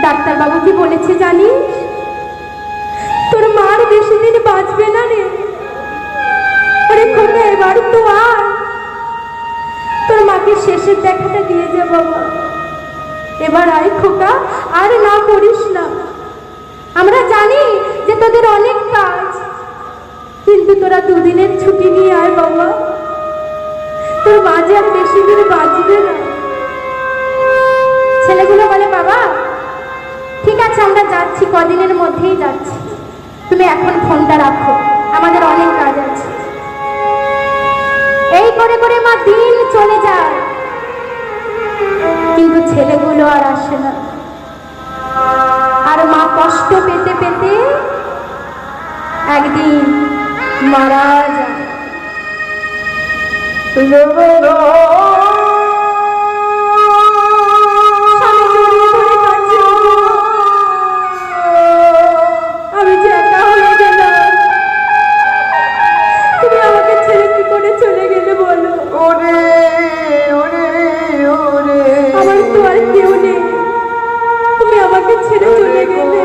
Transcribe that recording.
ডাক্তারবাবু কি বলেছে জানিস? তোর মার বেশি দিন বাঁচবে না রে। আরে খোকা, এবার তো আর তোর মাকে শেষের দেখাটা দিয়ে যা বাবা। এবার আয় খোকা, আর না করিস না। আমরা জানি যে তোদের অনেক কাজ, কিন্তু তোরা দুদিনের ছুটি নিয়ে আয় বাবা। তোর মা যে আর বেশি দিন বাঁচবে না। ছেলেগুলো বলে বাবা ঠিক আছে আমরা যাচ্ছি, কদিনের মধ্যেই যাচ্ছি, তুমি এখন ফোনটা রাখো, আমাদের অনেক কাজ আছে। এই করে করে মা দিন চলে যায়, কিন্তু ছেলেগুলো আর আসে না। আর মা কষ্ট পেতে পেতে একদিন মারা যায়। আমি যে একা হয়ে গেলাম, তুমি আমাকে ছেড়ে কি করে চলে গেলে বলো? আমার তো আর কেউ নেই, তুমি আমাকে ছেড়ে চলে গেলে।